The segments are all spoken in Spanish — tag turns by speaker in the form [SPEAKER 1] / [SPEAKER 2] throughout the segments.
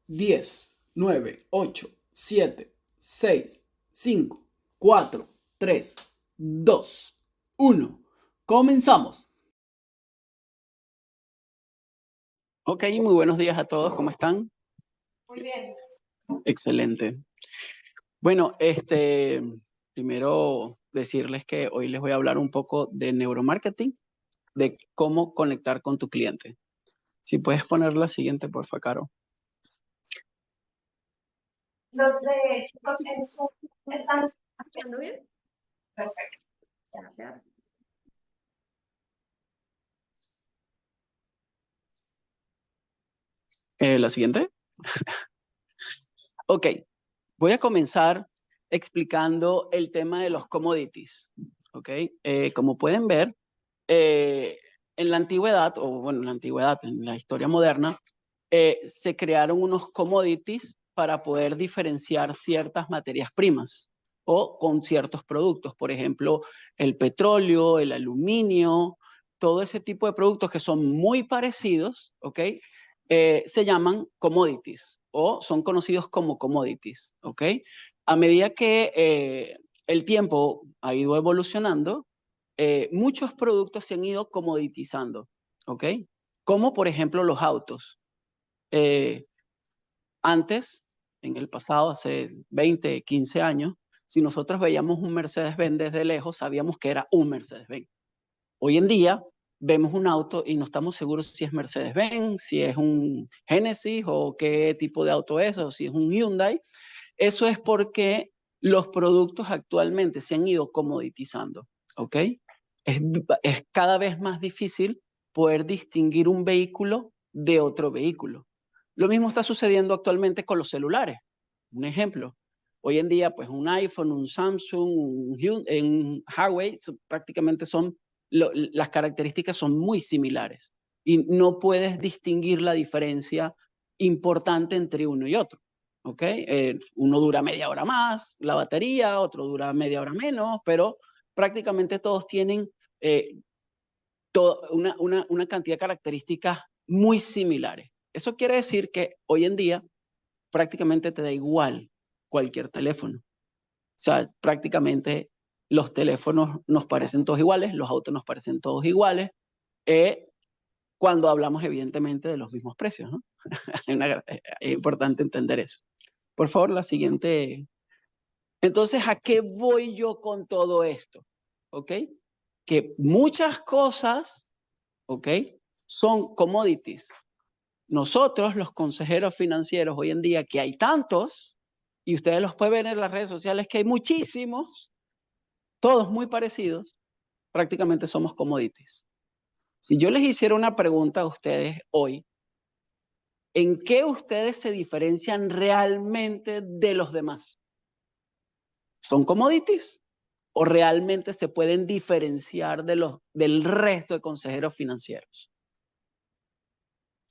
[SPEAKER 1] 10, 9, 8, 7, 6, 5, 4, 3, 2, 1. Comenzamos. Ok, muy buenos días a todos. ¿Cómo están?
[SPEAKER 2] Muy bien.
[SPEAKER 1] Excelente. Bueno, primero decirles que hoy les voy a hablar un poco de neuromarketing, de cómo conectar con tu cliente. Si puedes poner la siguiente, por favor, Caro.
[SPEAKER 2] Los de chicos en Zoom están escuchando bien. Perfecto. Gracias.
[SPEAKER 1] La siguiente. Ok, voy a comenzar explicando el tema de los commodities. Ok, como pueden ver, en la antigüedad, o bueno, en la antigüedad, en la historia moderna, se crearon unos commodities para poder diferenciar ciertas materias primas o con ciertos productos. Por ejemplo, el petróleo, el aluminio, todo ese tipo de productos que son muy parecidos, ¿ok? Se llaman commodities o son conocidos como commodities, ¿ok? A medida que el tiempo ha ido evolucionando, muchos productos se han ido comoditizando, ¿ok? Como por ejemplo los autos. Eh, Antes, en el pasado, hace 20, 15 años, si nosotros veíamos un Mercedes-Benz desde lejos, sabíamos que era un Mercedes-Benz. Hoy en día vemos un auto y no estamos seguros si es Mercedes-Benz, si es un Genesis o qué tipo de auto es, o si es un Hyundai. Eso es porque los productos actualmente se han ido comoditizando, ¿ok? Es cada vez más difícil poder distinguir un vehículo de otro vehículo. Lo mismo está sucediendo actualmente con los celulares. Un ejemplo, hoy en día, pues un iPhone, un Samsung, un Hyundai, un Huawei, prácticamente las características son muy similares y no puedes distinguir la diferencia importante entre uno y otro. ¿Ok? Uno dura media hora más, la batería, otro dura media hora menos, pero prácticamente todos tienen una cantidad de características muy similares. Eso quiere decir que hoy en día prácticamente te da igual cualquier teléfono. O sea, prácticamente los teléfonos nos parecen todos iguales, los autos nos parecen todos iguales, cuando hablamos evidentemente de los mismos precios, ¿no? Es importante entender eso. Por favor, la siguiente. Entonces, ¿a qué voy yo con todo esto? ¿Ok? Que muchas cosas, ¿ok? Son commodities. Nosotros, los consejeros financieros, hoy en día, que hay tantos, y ustedes los pueden ver en las redes sociales, que hay muchísimos, todos muy parecidos, prácticamente somos commodities. Si yo les hiciera una pregunta a ustedes hoy, ¿en qué ustedes se diferencian realmente de los demás? ¿Son commodities? ¿O realmente se pueden diferenciar del resto de consejeros financieros?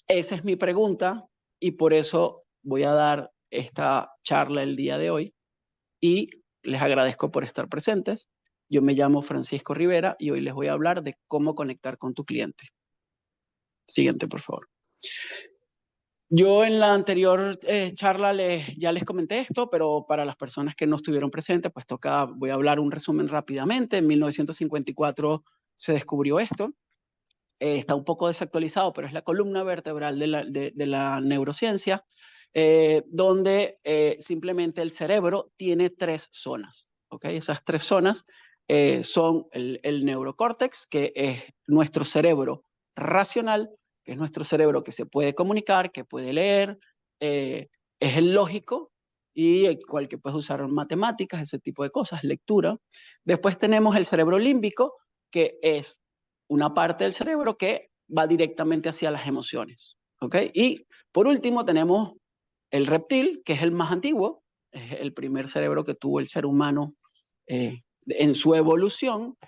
[SPEAKER 1] Esa es mi pregunta y por eso voy a dar esta charla el día de hoy y les agradezco por estar presentes. Yo me llamo Francisco Rivera y hoy les voy a hablar de cómo conectar con tu cliente. Siguiente, por favor. Yo en la anterior charla ya les comenté esto, pero para las personas que no estuvieron presentes, pues voy a hablar un resumen rápidamente. En 1954 se descubrió esto. Está un poco desactualizado, pero es la columna vertebral de la neurociencia, donde simplemente el cerebro tiene tres zonas. ¿Okay? Esas tres zonas son el neurocórtex, que es nuestro cerebro racional, que es nuestro cerebro que se puede comunicar, que puede leer, es el lógico y el cual que puedes usar en matemáticas, ese tipo de cosas, lectura. Después tenemos el cerebro límbico, que es una parte del cerebro que va directamente hacia las emociones. ¿Ok? Y por último tenemos el reptil, que es el más antiguo, es el primer cerebro que tuvo el ser humano en su evolución,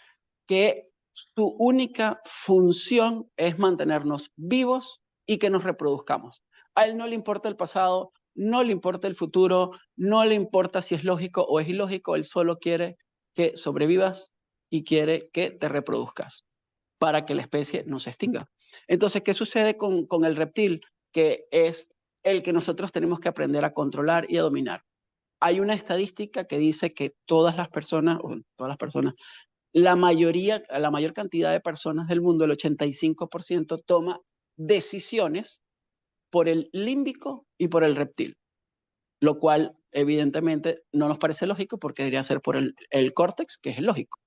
[SPEAKER 1] que su única función es mantenernos vivos y que nos reproduzcamos. A él no le importa el pasado, no le importa el futuro, no le importa si es lógico o es ilógico, él solo quiere que sobrevivas y quiere que te reproduzcas para que la especie no se extinga. Entonces, ¿qué sucede con el reptil? Que es el que nosotros tenemos que aprender a controlar y a dominar. Hay una estadística que dice que la mayor cantidad de personas del mundo, el 85%, toma decisiones por el límbico y por el reptil, lo cual evidentemente no nos parece lógico porque debería ser por el córtex, que es el lógico.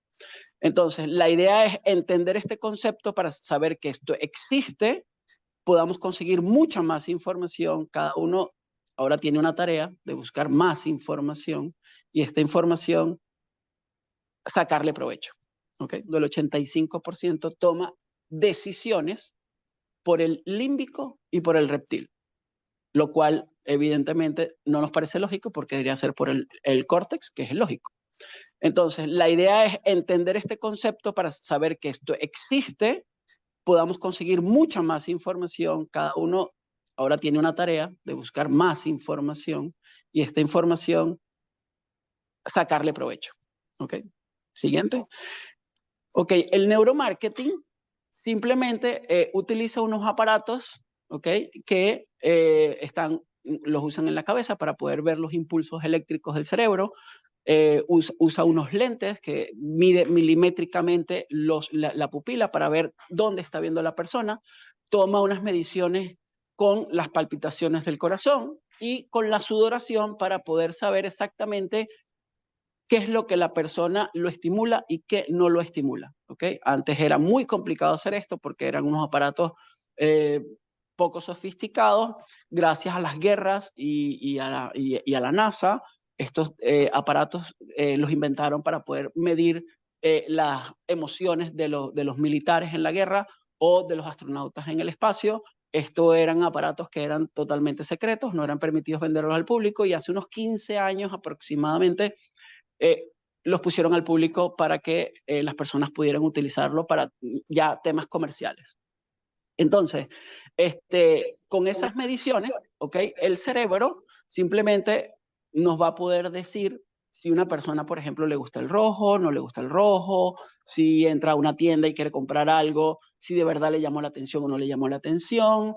[SPEAKER 1] Entonces, la idea es entender este concepto para saber que esto existe, podamos conseguir mucha más información. Cada uno ahora tiene una tarea de buscar más información y esta información sacarle provecho. ¿Okay? El 85% toma decisiones por el límbico y por el reptil, lo cual evidentemente no nos parece lógico porque debería ser por el córtex, que es el lógico. Entonces, la idea es entender este concepto para saber que esto existe, podamos conseguir mucha más información. Cada uno ahora tiene una tarea de buscar más información y esta información sacarle provecho. ¿Ok? Siguiente. Ok, el neuromarketing simplemente utiliza unos aparatos, ¿ok? Que los usan en la cabeza para poder ver los impulsos eléctricos del cerebro. Usa unos lentes que mide milimétricamente la pupila para ver dónde está viendo la persona. Toma unas mediciones con las palpitaciones del corazón y con la sudoración para poder saber exactamente qué es lo que la persona lo estimula y qué no lo estimula. ¿Okay? Antes era muy complicado hacer esto porque eran unos aparatos poco sofisticados. Gracias a las guerras y a la NASA, estos aparatos los inventaron para poder medir las emociones de los militares en la guerra o de los astronautas en el espacio. Estos eran aparatos que eran totalmente secretos, no eran permitidos venderlos al público y hace unos 15 años aproximadamente los pusieron al público para que las personas pudieran utilizarlo para ya temas comerciales. Entonces, con esas mediciones, ¿okay? El cerebro simplemente nos va a poder decir si una persona, por ejemplo, le gusta el rojo, no le gusta el rojo, si entra a una tienda y quiere comprar algo, si de verdad le llamó la atención o no le llamó la atención.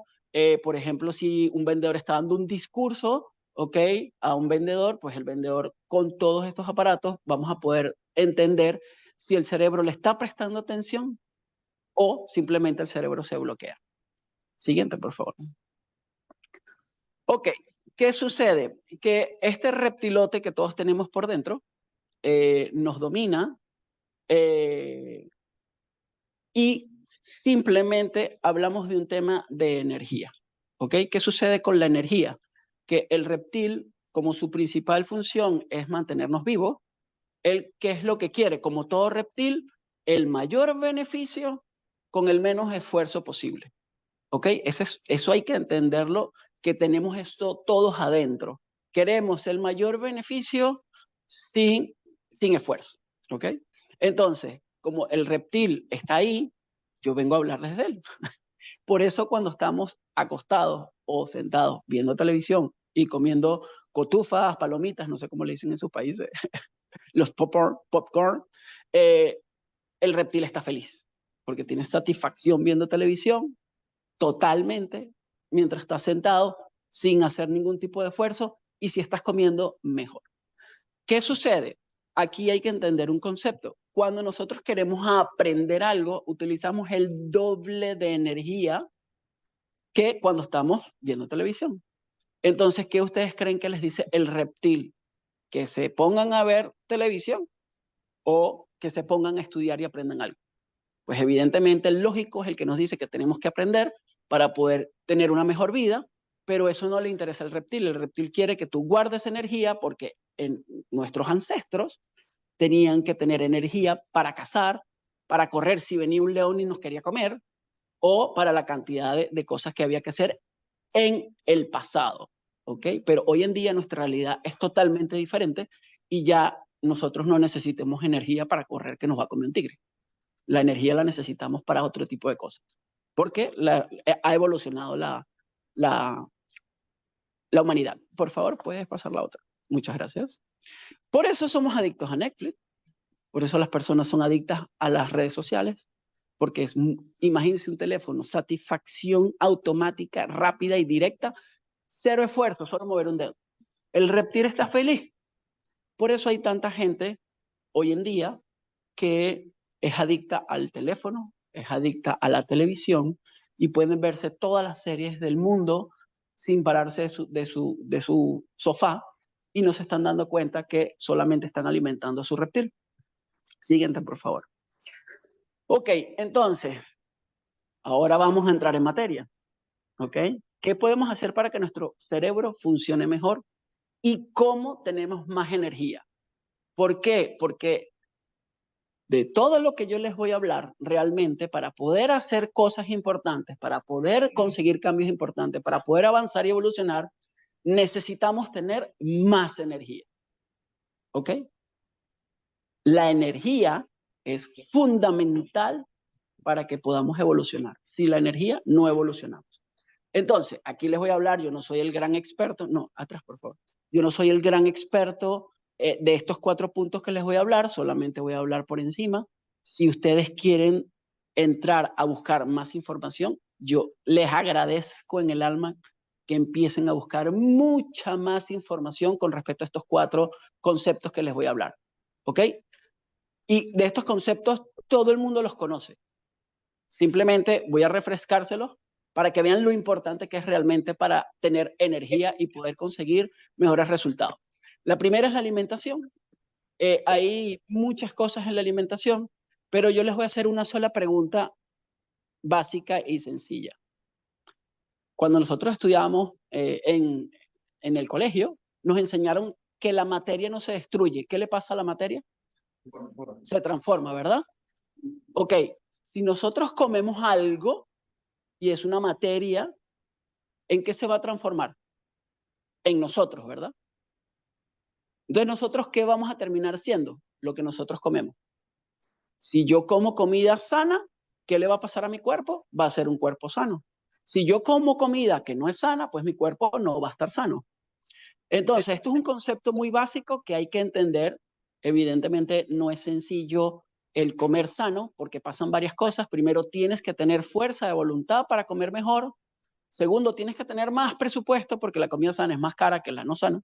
[SPEAKER 1] Por ejemplo, si un vendedor está dando un discurso, ¿ok? A un vendedor, pues el vendedor con todos estos aparatos vamos a poder entender si el cerebro le está prestando atención o simplemente el cerebro se bloquea. Siguiente, por favor. Ok, ¿qué sucede? Que este reptilote que todos tenemos por dentro nos domina y simplemente hablamos de un tema de energía. ¿Ok? ¿Qué sucede con la energía? Que el reptil, como su principal función es mantenernos vivos, ¿qué es lo que quiere? Como todo reptil, el mayor beneficio con el menos esfuerzo posible. ¿Ok? Eso hay que entenderlo, que tenemos esto todos adentro. Queremos el mayor beneficio sin esfuerzo. ¿Ok? Entonces, como el reptil está ahí, yo vengo a hablarles de él. Por eso cuando estamos acostados o sentados viendo televisión y comiendo cotufas, palomitas, no sé cómo le dicen en sus países, los popcorn, el reptil está feliz porque tiene satisfacción viendo televisión totalmente mientras estás sentado sin hacer ningún tipo de esfuerzo y si estás comiendo, mejor. ¿Qué sucede? Aquí hay que entender un concepto. Cuando nosotros queremos aprender algo, utilizamos el doble de energía que cuando estamos viendo televisión. Entonces, ¿qué ustedes creen que les dice el reptil? ¿Que se pongan a ver televisión o que se pongan a estudiar y aprendan algo? Pues evidentemente el lógico es el que nos dice que tenemos que aprender para poder tener una mejor vida, pero eso no le interesa al reptil. El reptil quiere que tú guardes energía porque nuestros ancestros tenían que tener energía para cazar, para correr si venía un león y nos quería comer, o para la cantidad de cosas que había que hacer en el pasado. ¿Ok? Pero hoy en día nuestra realidad es totalmente diferente y ya nosotros no necesitamos energía para correr que nos va a comer un tigre. La energía la necesitamos para otro tipo de cosas, porque ha evolucionado la humanidad. Por favor, puedes pasar la otra. Muchas gracias. Por eso somos adictos a Netflix, por eso las personas son adictas a las redes sociales, porque imagínense un teléfono, satisfacción automática, rápida y directa, Cero esfuerzo, solo mover un dedo. El reptil está feliz. Por eso hay tanta gente hoy en día que es adicta al teléfono, es adicta a la televisión y pueden verse todas las series del mundo sin pararse de su sofá y no se están dando cuenta que solamente están alimentando a su reptil. Siguiente, por favor. Ok, entonces, ahora vamos a entrar en materia. ¿Ok? ¿Qué podemos hacer para que nuestro cerebro funcione mejor? ¿Y cómo tenemos más energía? ¿Por qué? Porque de todo lo que yo les voy a hablar, realmente para poder hacer cosas importantes, para poder conseguir cambios importantes, para poder avanzar y evolucionar, necesitamos tener más energía. ¿Ok? La energía es fundamental para que podamos evolucionar. Sin la energía no evolucionamos. Entonces, aquí les voy a hablar, yo no soy el gran experto, no, atrás por favor. Yo no soy el gran experto de estos 4 puntos que les voy a hablar, solamente voy a hablar por encima. Si ustedes quieren entrar a buscar más información, yo les agradezco en el alma que empiecen a buscar mucha más información con respecto a estos 4 conceptos que les voy a hablar. ¿Ok? Y de estos conceptos, todo el mundo los conoce. Simplemente voy a refrescárselos para que vean lo importante que es realmente para tener energía y poder conseguir mejores resultados. La primera es la alimentación. Hay muchas cosas en la alimentación, pero yo les voy a hacer una sola pregunta básica y sencilla. Cuando nosotros estudiábamos en el colegio, nos enseñaron que la materia no se destruye. ¿Qué le pasa a la materia? Se transforma, ¿verdad? Ok, si nosotros comemos algo y es una materia, ¿en qué se va a transformar? En nosotros, ¿verdad? Entonces, ¿nosotros qué vamos a terminar siendo? Lo que nosotros comemos. Si yo como comida sana, ¿qué le va a pasar a mi cuerpo? Va a ser un cuerpo sano. Si yo como comida que no es sana, pues mi cuerpo no va a estar sano. Entonces, esto es un concepto muy básico que hay que entender. Evidentemente, no es sencillo el comer sano porque pasan varias cosas. Primero, tienes que tener fuerza de voluntad para comer mejor. Segundo, tienes que tener más presupuesto porque la comida sana es más cara que la no sana.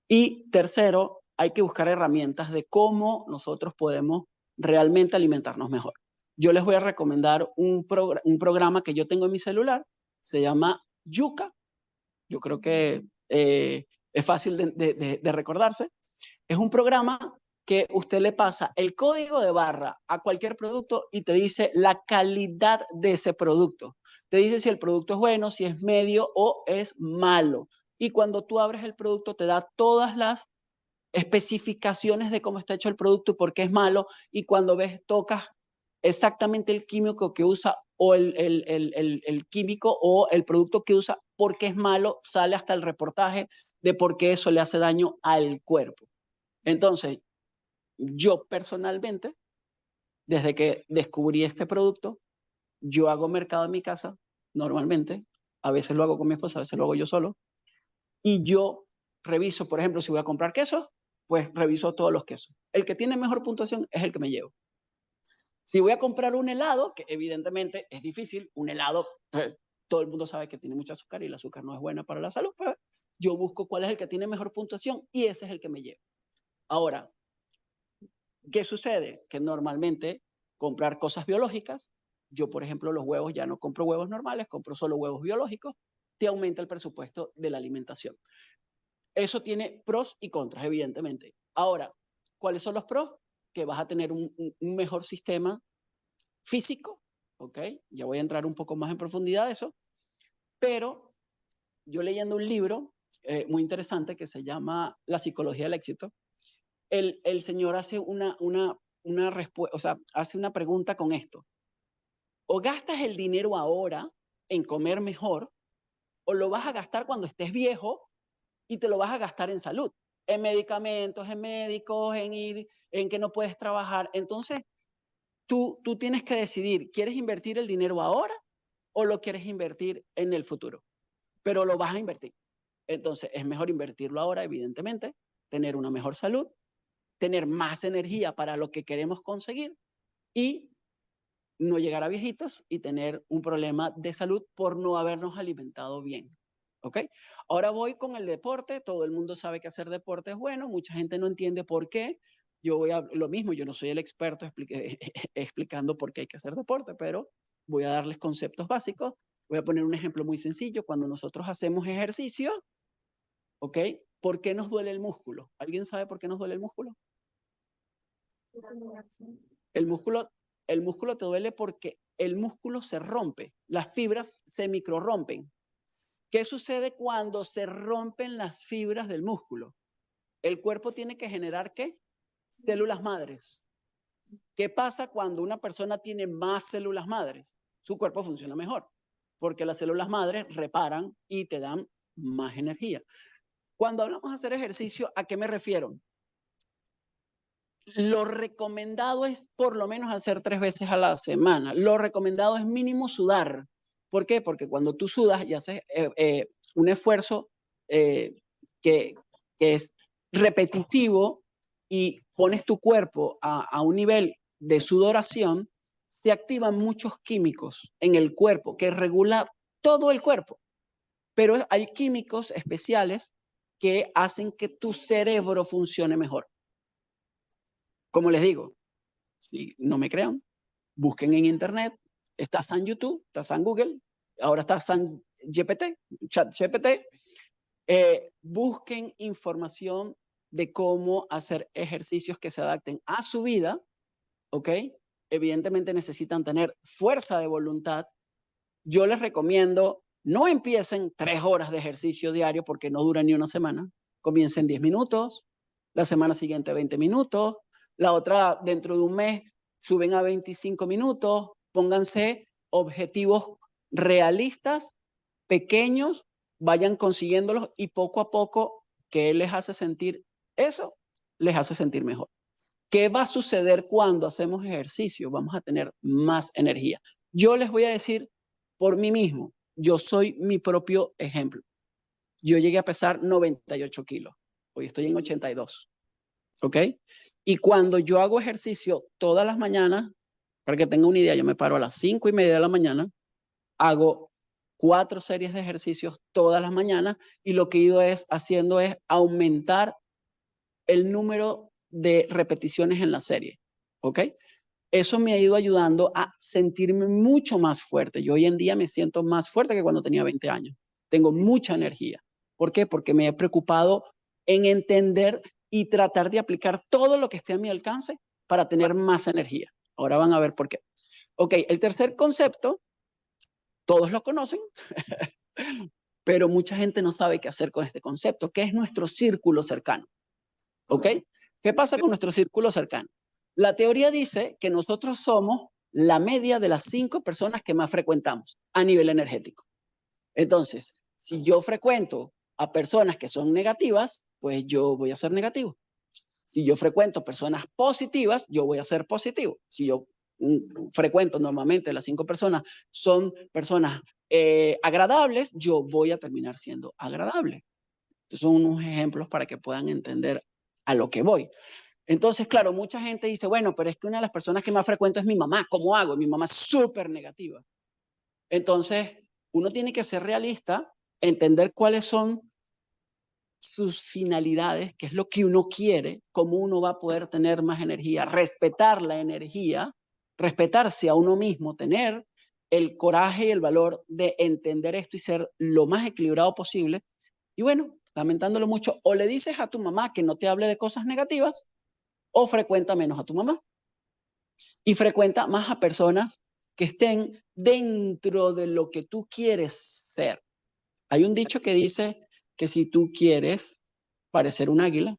[SPEAKER 1] Y tercero, hay que buscar herramientas de cómo nosotros podemos realmente alimentarnos mejor. Yo les voy a recomendar un programa que yo tengo en mi celular, se llama Yuka. Yo creo que es fácil de recordarse. Es un programa que usted le pasa el código de barra a cualquier producto y te dice la calidad de ese producto. Te dice si el producto es bueno, si es medio o es malo. Y cuando tú abres el producto te da todas las especificaciones de cómo está hecho el producto y por qué es malo. Y cuando ves, tocas exactamente el químico que usa o el químico o el producto que usa, por qué es malo, sale hasta el reportaje de por qué eso le hace daño al cuerpo. Entonces, yo personalmente, desde que descubrí este producto, yo hago mercado en mi casa, normalmente, a veces lo hago con mi esposa, a veces lo hago yo solo, y yo reviso, por ejemplo, si voy a comprar quesos, pues reviso todos los quesos. El que tiene mejor puntuación es el que me llevo. Si voy a comprar un helado, que evidentemente es difícil, un helado, todo el mundo sabe que tiene mucho azúcar y el azúcar no es buena para la salud, pues yo busco cuál es el que tiene mejor puntuación y ese es el que me llevo. Ahora, ¿qué sucede? Que normalmente comprar cosas biológicas, yo por ejemplo los huevos ya no compro huevos normales, compro solo huevos biológicos, te aumenta el presupuesto de la alimentación. Eso tiene pros y contras, evidentemente. Ahora, ¿cuáles son los pros? Que vas a tener un mejor sistema físico, ¿ok? Ya voy a entrar un poco más en profundidad de eso, pero yo leyendo un libro muy interesante que se llama La psicología del éxito, el señor hace una respuesta, o sea, hace una pregunta con esto. O gastas el dinero ahora en comer mejor, o lo vas a gastar cuando estés viejo y te lo vas a gastar en salud, en medicamentos, en médicos, en ir, en que no puedes trabajar. Entonces, tú tienes que decidir, ¿quieres invertir el dinero ahora o lo quieres invertir en el futuro? Pero lo vas a invertir. Entonces, es mejor invertirlo ahora, evidentemente, tener una mejor salud, tener más energía para lo que queremos conseguir y no llegar a viejitos y tener un problema de salud por no habernos alimentado bien. ¿ok? Ahora voy con el deporte. Todo el mundo sabe que hacer deporte es bueno. Mucha gente no entiende por qué. Yo voy a lo mismo, yo no soy el experto explicando por qué hay que hacer deporte, pero voy a darles conceptos básicos. Voy a poner un ejemplo muy sencillo. Cuando nosotros hacemos ejercicio, ¿ok? ¿Por qué nos duele el músculo? ¿Alguien sabe por qué nos duele el músculo? El músculo te duele porque el músculo se rompe, las fibras se microrrompen. ¿Qué sucede cuando se rompen las fibras del músculo? El cuerpo tiene que generar, ¿qué? Células madres. ¿Qué pasa cuando una persona tiene más células madres? Su cuerpo funciona mejor, porque las células madres reparan y te dan más energía. Cuando hablamos de hacer ejercicio, ¿a qué me refiero? Lo recomendado es por lo menos hacer 3 veces a la semana. Lo recomendado es mínimo sudar. ¿Por qué? Porque cuando tú sudas y haces un esfuerzo que, que es repetitivo y pones tu cuerpo a un nivel de sudoración, se activan muchos químicos en el cuerpo que regula todo el cuerpo. Pero hay químicos especiales que hacen que tu cerebro funcione mejor. Como les digo, si no me crean, busquen en internet, está en YouTube, está en Google, ahora está en GPT, ChatGPT. Busquen información de cómo hacer ejercicios que se adapten a su vida, ¿ok? Evidentemente necesitan tener fuerza de voluntad. Yo les recomiendo, no empiecen 3 horas de ejercicio diario porque no dura ni una semana. Comiencen 10 minutos, la semana siguiente 20 minutos, la otra dentro de un mes suben a 25 minutos. Pónganse objetivos realistas, pequeños, vayan consiguiéndolos y poco a poco, ¿qué les hace sentir eso? Les hace sentir mejor. ¿Qué va a suceder cuando hacemos ejercicio? Vamos a tener más energía. Yo les voy a decir por mí mismo, yo soy mi propio ejemplo. Yo llegué a pesar 98 kilos. Hoy estoy en 82. ¿Ok? Y cuando yo hago ejercicio todas las mañanas, para que tenga una idea, yo me paro a las 5:30 de la mañana, hago 4 series de ejercicios todas las mañanas y lo que he ido haciendo es aumentar el número de repeticiones en la serie. ¿Ok? Eso me ha ido ayudando a sentirme mucho más fuerte. Yo hoy en día me siento más fuerte que cuando tenía 20 años. Tengo mucha energía. ¿Por qué? Porque me he preocupado en entender y tratar de aplicar todo lo que esté a mi alcance para tener más energía. Ahora van a ver por qué. Ok, el tercer concepto, todos lo conocen, pero mucha gente no sabe qué hacer con este concepto, que es nuestro círculo cercano. ¿Ok? ¿Qué pasa con nuestro círculo cercano? La teoría dice que nosotros somos la media de las 5 personas que más frecuentamos a nivel energético. Entonces, si yo frecuento a personas que son negativas, pues yo voy a ser negativo. Si yo frecuento personas positivas, yo voy a ser positivo. Si yo frecuento normalmente las 5 personas son personas agradables, yo voy a terminar siendo agradable. Estos son unos ejemplos para que puedan entender a lo que voy. Entonces, claro, mucha gente dice, bueno, pero es que una de las personas que más frecuento es mi mamá. ¿Cómo hago? Mi mamá es súper negativa. Entonces, uno tiene que ser realista, entender cuáles son sus finalidades, qué es lo que uno quiere, cómo uno va a poder tener más energía, respetar la energía, respetarse a uno mismo, tener el coraje y el valor de entender esto y ser lo más equilibrado posible. Y bueno, lamentándolo mucho, o le dices a tu mamá que no te hable de cosas negativas, o frecuenta menos a tu mamá. Y frecuenta más a personas que estén dentro de lo que tú quieres ser. Hay un dicho que dice que si tú quieres parecer un águila,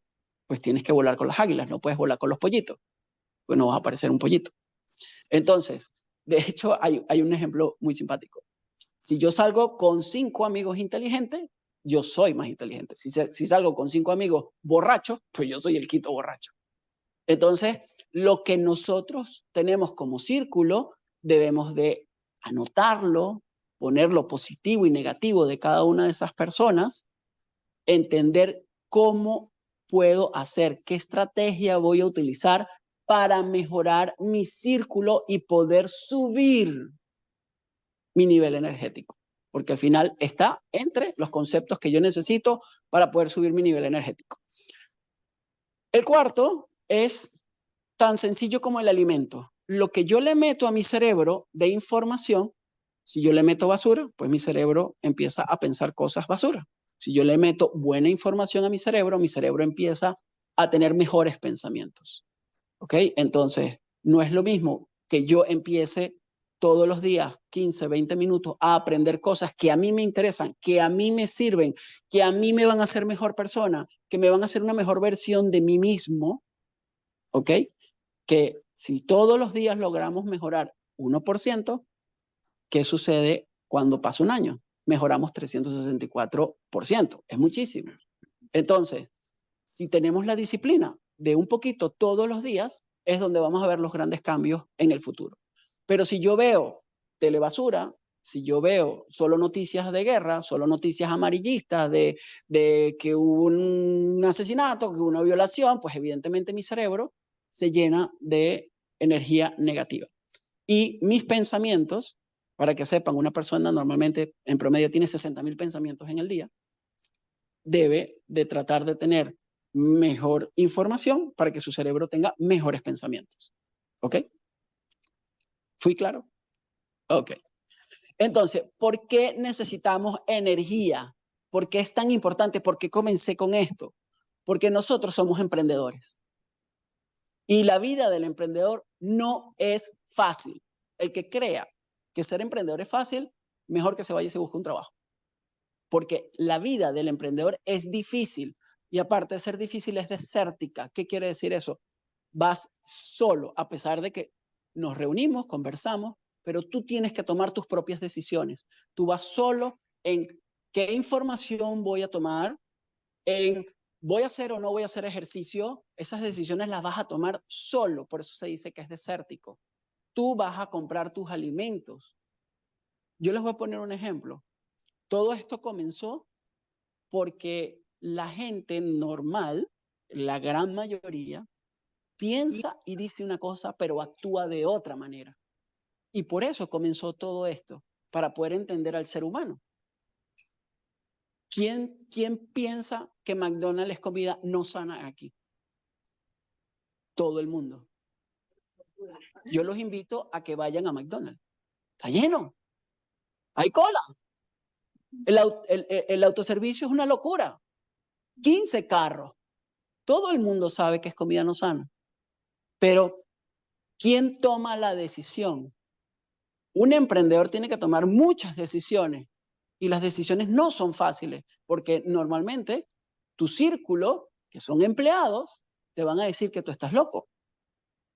[SPEAKER 1] pues tienes que volar con las águilas, no puedes volar con los pollitos, pues no vas a parecer un pollito. Entonces, de hecho, hay un ejemplo muy simpático. Si yo salgo con 5 amigos inteligentes, yo soy más inteligente. Si salgo con 5 amigos borrachos, pues yo soy el quinto borracho. Entonces, lo que nosotros tenemos como círculo, debemos de anotarlo, poner lo positivo y negativo de cada una de esas personas, entender cómo puedo hacer, qué estrategia voy a utilizar para mejorar mi círculo y poder subir mi nivel energético. porque al final está entre los conceptos que yo necesito para poder subir mi nivel energético. El cuarto es tan sencillo como el alimento. Lo que yo le meto a mi cerebro de información, si yo le meto basura, pues mi cerebro empieza a pensar cosas basura. Si yo le meto buena información a mi cerebro empieza a tener mejores pensamientos. ¿Ok? Entonces, no es lo mismo que yo empiece todos los días, 15, 20 minutos, a aprender cosas que a mí me interesan, que a mí me sirven, que a mí me van a hacer mejor persona, que me van a hacer una mejor versión de mí mismo, ¿ok? Que si todos los días logramos mejorar 1%, ¿qué sucede cuando pasa un año? Mejoramos 364%, es muchísimo. Entonces, si tenemos la disciplina de un poquito todos los días, es donde vamos a ver los grandes cambios en el futuro. Pero si yo veo telebasura, si yo veo solo noticias de guerra, solo noticias amarillistas de que hubo un asesinato, que hubo una violación, pues evidentemente mi cerebro se llena de energía negativa. Y mis pensamientos, para que sepan, una persona normalmente en promedio tiene 60,000 pensamientos en el día, debe de tratar de tener mejor información para que su cerebro tenga mejores pensamientos. ¿Ok? ¿Fui claro? Ok. Entonces, ¿por qué necesitamos energía? ¿Por qué es tan importante? ¿Por qué comencé con esto? Porque nosotros somos emprendedores. Y la vida del emprendedor no es fácil. El que crea que ser emprendedor es fácil, mejor que se vaya y se busque un trabajo. Porque la vida del emprendedor es difícil. Y aparte de ser difícil, es desértica. ¿Qué quiere decir eso? Vas solo, a pesar de que nos reunimos, conversamos, pero tú tienes que tomar tus propias decisiones. Tú vas solo en qué información voy a tomar, en voy a hacer o no voy a hacer ejercicio. Esas decisiones las vas a tomar solo, por eso se dice que es desértico. Tú vas a comprar tus alimentos. Yo les voy a poner un ejemplo. Todo esto comenzó porque la gente normal, la gran mayoría, piensa y dice una cosa, pero actúa de otra manera. Y por eso comenzó todo esto, para poder entender al ser humano. ¿Quién piensa que McDonald's es comida no sana aquí? Todo el mundo. Yo los invito a que vayan a McDonald's. Está lleno. Hay cola. El autoservicio es una locura. 15 carros. Todo el mundo sabe que es comida no sana. Pero, ¿quién toma la decisión? Un emprendedor tiene que tomar muchas decisiones y las decisiones no son fáciles porque normalmente tu círculo, que son empleados, te van a decir que tú estás loco,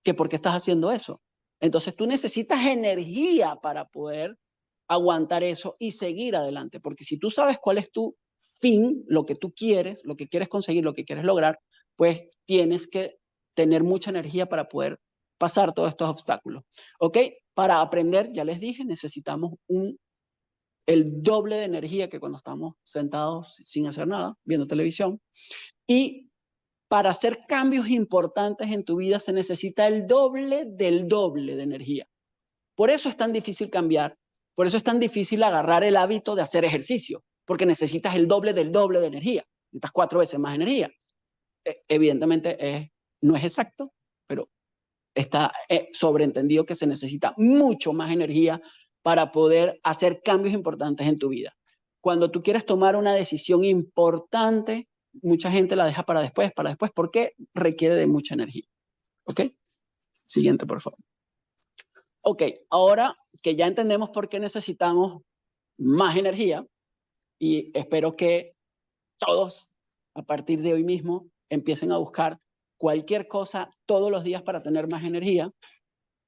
[SPEAKER 1] que por qué estás haciendo eso. Entonces tú necesitas energía para poder aguantar eso y seguir adelante, porque si tú sabes cuál es tu fin, lo que tú quieres, lo que quieres conseguir, lo que quieres lograr, pues tienes que tener mucha energía para poder pasar todos estos obstáculos. ¿Ok? Para aprender, ya les dije, necesitamos el doble de energía que cuando estamos sentados sin hacer nada, viendo televisión. Y para hacer cambios importantes en tu vida se necesita el doble del doble de energía. Por eso es tan difícil cambiar, por eso es tan difícil agarrar el hábito de hacer ejercicio, porque necesitas el doble del doble de energía, necesitas 4 veces más energía. Evidentemente no es exacto, pero está sobreentendido que se necesita mucho más energía para poder hacer cambios importantes en tu vida. Cuando tú quieres tomar una decisión importante, mucha gente la deja para después, porque requiere de mucha energía. ¿Ok? Siguiente, por favor. Ok, ahora que ya entendemos por qué necesitamos más energía, y espero que todos a partir de hoy mismo empiecen a buscar cualquier cosa todos los días para tener más energía,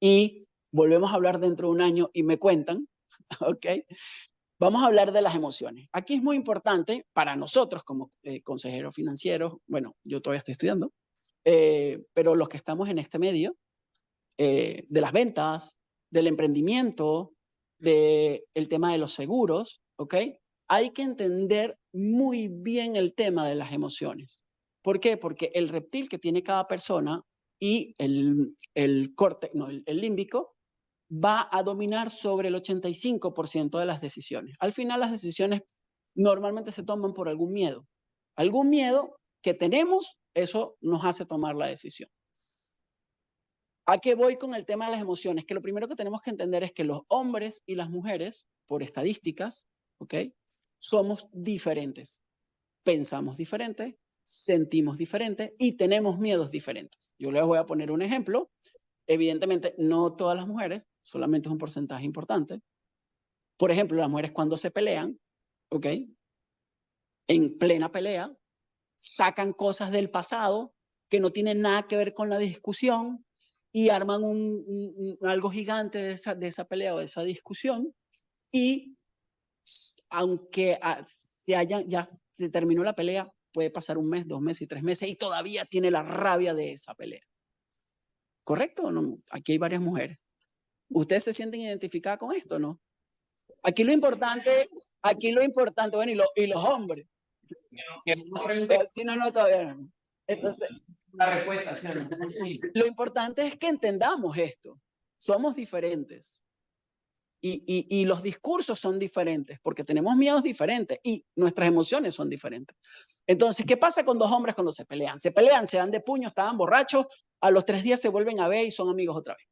[SPEAKER 1] y volvemos a hablar dentro de un año y me cuentan, ¿ok? Vamos a hablar de las emociones. Aquí es muy importante para nosotros como consejeros financieros, bueno, yo todavía estoy estudiando, pero los que estamos en este medio, de las ventas, del emprendimiento, del tema de los seguros, ¿ok? Hay que entender muy bien el tema de las emociones. ¿Por qué? Porque el reptil que tiene cada persona y el límbico va a dominar sobre el 85% de las decisiones. Al final las decisiones normalmente se toman por algún miedo. Algún miedo que tenemos, eso nos hace tomar la decisión. ¿A qué voy con el tema de las emociones? Que lo primero que tenemos que entender es que los hombres y las mujeres, por estadísticas, ¿ok?, somos diferentes. Pensamos diferente, sentimos diferente y tenemos miedos diferentes. Yo les voy a poner un ejemplo. Evidentemente, no todas las mujeres, solamente es un porcentaje importante. Por ejemplo, las mujeres cuando se pelean, ¿ok?, en plena pelea, sacan cosas del pasado que no tienen nada que ver con la discusión y arman algo gigante de esa pelea o de esa discusión, y aunque ya se terminó la pelea, puede pasar 1 mes, 2 meses y 3 meses y todavía tiene la rabia de esa pelea. ¿Correcto o no? Aquí hay varias mujeres. ¿Ustedes se sienten identificadas con esto o no? Aquí lo importante, bueno, y los hombres. No, todavía no. Entonces,
[SPEAKER 3] la respuesta, ¿sí?
[SPEAKER 1] Lo importante es que entendamos esto. Somos diferentes. Y los discursos son diferentes porque tenemos miedos diferentes y nuestras emociones son diferentes. Entonces, ¿qué pasa con 2 hombres cuando se pelean? Se pelean, se dan de puño, estaban borrachos, a los 3 días se vuelven a ver y son amigos otra vez.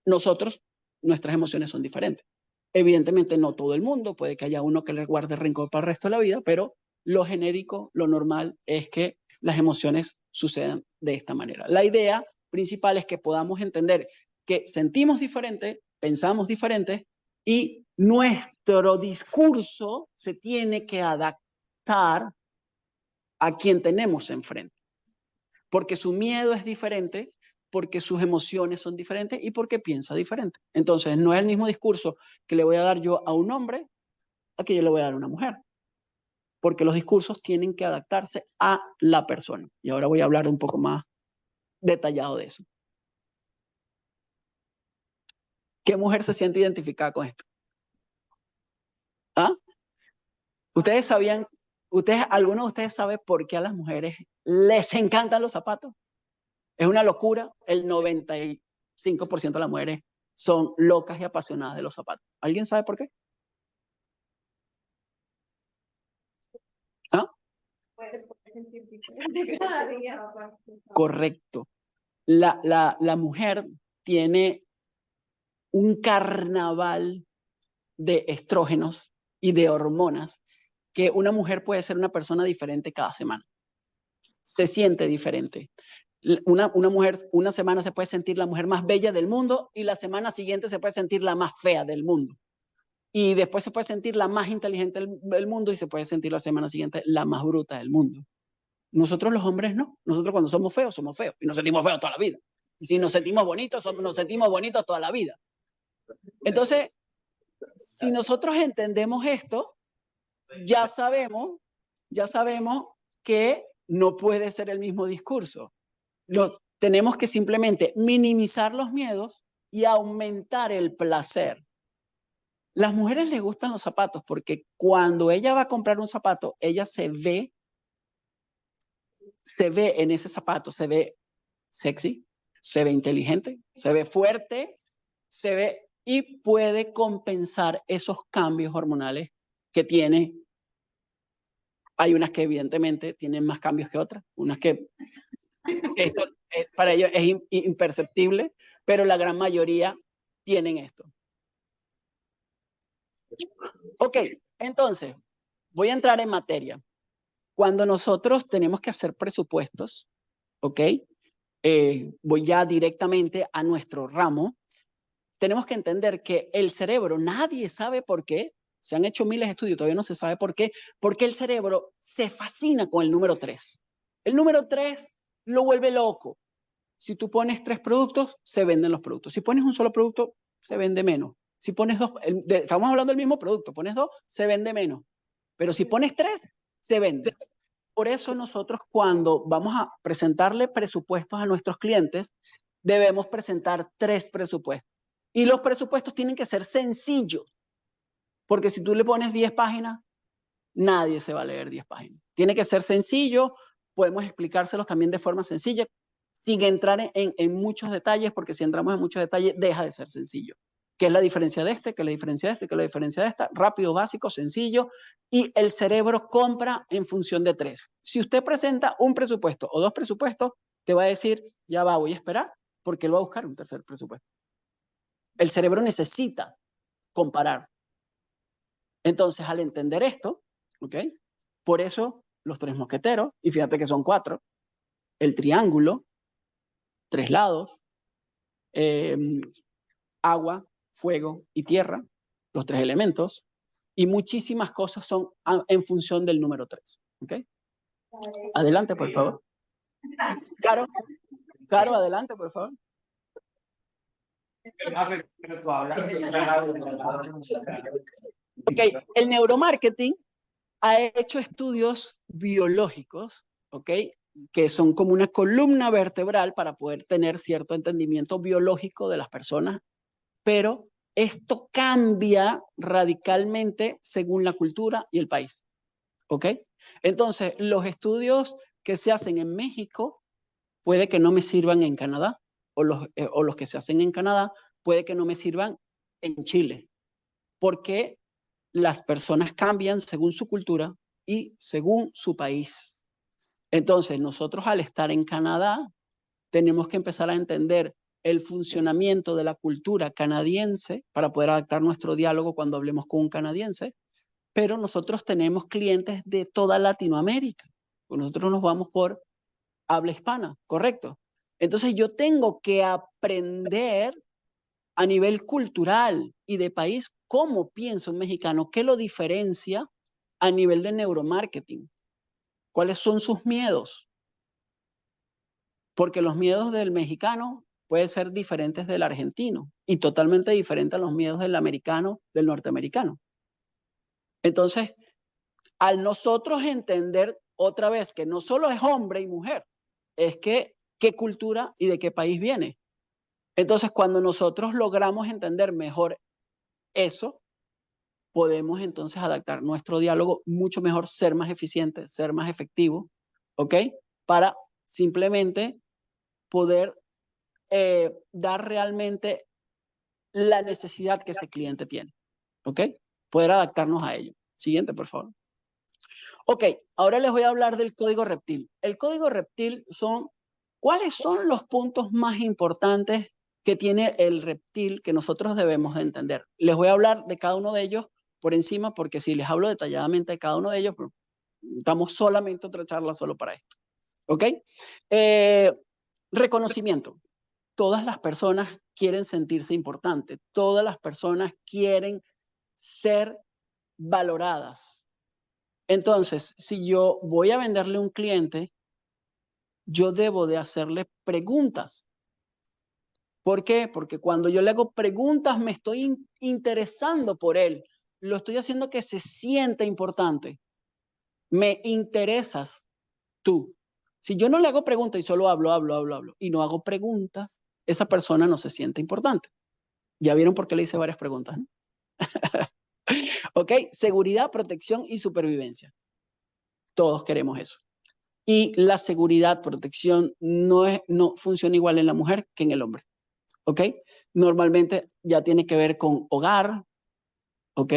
[SPEAKER 1] Nosotros, nuestras emociones son diferentes. Evidentemente no todo el mundo, puede que haya uno que le guarde rencor para el resto de la vida, pero lo genérico, lo normal es que las emociones sucedan de esta manera. La idea principal es que podamos entender que sentimos diferente, pensamos diferente y nuestro discurso se tiene que adaptar a quien tenemos enfrente. Porque su miedo es diferente, porque sus emociones son diferentes y porque piensa diferente. Entonces, no es el mismo discurso que le voy a dar yo a un hombre a que yo le voy a dar a una mujer. Porque los discursos tienen que adaptarse a la persona. Y ahora voy a hablar un poco más detallado de eso. ¿Qué mujer se siente identificada con esto? ¿Ah? ¿Ustedes sabían, alguno de ustedes sabe por qué a las mujeres les encantan los zapatos? Es una locura. El 95% de las mujeres son locas y apasionadas de los zapatos. ¿Alguien sabe por qué? ¿Ah? Correcto. La mujer tiene un carnaval de estrógenos y de hormonas que una mujer puede ser una persona diferente cada semana. Se siente diferente. Una mujer, una semana se puede sentir la mujer más bella del mundo y la semana siguiente se puede sentir la más fea del mundo. Y después se puede sentir la más inteligente del mundo y se puede sentir la semana siguiente la más bruta del mundo. Nosotros los hombres no. Nosotros cuando somos feos y nos sentimos feos toda la vida. Y si nos sentimos bonitos, nos sentimos bonitos toda la vida. Entonces, si nosotros entendemos esto, ya sabemos que no puede ser el mismo discurso. Tenemos que simplemente minimizar los miedos y aumentar el placer. Las mujeres les gustan los zapatos porque cuando ella va a comprar un zapato, ella se ve en ese zapato, se ve sexy, se ve inteligente, se ve fuerte, se ve y puede compensar esos cambios hormonales que tiene. Hay unas que evidentemente tienen más cambios que otras, unas que esto para ellos es imperceptible, pero la gran mayoría tienen esto. Ok, entonces, voy a entrar en materia. Cuando nosotros tenemos que hacer presupuestos, ok, voy ya directamente a nuestro ramo, tenemos que entender que el cerebro, nadie sabe por qué, se han hecho miles de estudios, todavía no se sabe por qué, porque el cerebro se fascina con el número 3. El número 3 lo vuelve loco. Si tú pones 3 productos, se venden los productos. Si pones un solo producto, se vende menos. Si pones 2, estamos hablando del mismo producto, pones 2, se vende menos. Pero si pones 3, se vende. Por eso nosotros cuando vamos a presentarle presupuestos a nuestros clientes, debemos presentar 3 presupuestos. Y los presupuestos tienen que ser sencillos. Porque si tú le pones 10 páginas, nadie se va a leer 10 páginas. Tiene que ser sencillo, podemos explicárselos también de forma sencilla. sin entrar en muchos detalles, porque si entramos en muchos detalles, deja de ser sencillo. ¿Qué es la diferencia de este? ¿Qué es la diferencia de este? ¿Qué es la diferencia de esta? Rápido, básico, sencillo. Y el cerebro compra en función de 3. Si usted presenta un presupuesto o 2 presupuestos, te va a decir, ya va, voy a esperar, porque él va a buscar un tercer presupuesto. El cerebro necesita comparar. Entonces, al entender esto, ¿ok? Por eso los 3 mosqueteros, y fíjate que son 4, el triángulo, 3 lados, agua, fuego y tierra, los 3 elementos, y muchísimas cosas son en función del número 3. ¿Ok? Adelante, por favor. Caro, adelante, por favor. Ok, el neuromarketing ha hecho estudios biológicos, ¿ok? Que son como una columna vertebral para poder tener cierto entendimiento biológico de las personas, pero esto cambia radicalmente según la cultura y el país, ¿ok? Entonces, los estudios que se hacen en México puede que no me sirvan en Canadá, o los que se hacen en Canadá puede que no me sirvan en Chile, porque las personas cambian según su cultura y según su país. Entonces, nosotros al estar en Canadá, tenemos que empezar a entender el funcionamiento de la cultura canadiense para poder adaptar nuestro diálogo cuando hablemos con un canadiense, pero nosotros tenemos clientes de toda Latinoamérica. Nosotros nos vamos por habla hispana, ¿correcto? Entonces yo tengo que aprender a nivel cultural y de país cómo piensa un mexicano, qué lo diferencia a nivel de neuromarketing, cuáles son sus miedos, porque los miedos del mexicano pueden ser diferentes del argentino y totalmente diferentes a los miedos del americano, del norteamericano. Entonces, al nosotros entender otra vez que no solo es hombre y mujer, es que qué cultura y de qué país viene. Entonces, cuando nosotros logramos entender mejor eso, podemos entonces adaptar nuestro diálogo mucho mejor, ser más eficiente, ser más efectivo, ¿ok? Para simplemente poder dar realmente la necesidad que ese cliente tiene, ¿ok? Poder adaptarnos a ello. Siguiente, por favor. Ok, ahora les voy a hablar del código reptil. El código reptil son, ¿cuáles son los puntos más importantes que tiene el reptil que nosotros debemos de entender? Les voy a hablar de cada uno de ellos por encima, porque si les hablo detalladamente de cada uno de ellos, pues, estamos solamente otra charla solo para esto. ¿Ok? Reconocimiento. Todas las personas quieren sentirse importantes. Todas las personas quieren ser valoradas. Entonces, si yo voy a venderle a un cliente, yo debo de hacerle preguntas. ¿Por qué? Porque cuando yo le hago preguntas, me estoy interesando por él. Lo estoy haciendo que se sienta importante. Me interesas tú. Si yo no le hago preguntas y solo hablo, y no hago preguntas, esa persona no se siente importante. Ya vieron por qué le hice varias preguntas, ¿no? ¿Ok? Seguridad, protección y supervivencia. Todos queremos eso. Y la seguridad, protección no funciona igual en la mujer que en el hombre. ¿Ok? Normalmente ya tiene que ver con hogar, ¿ok?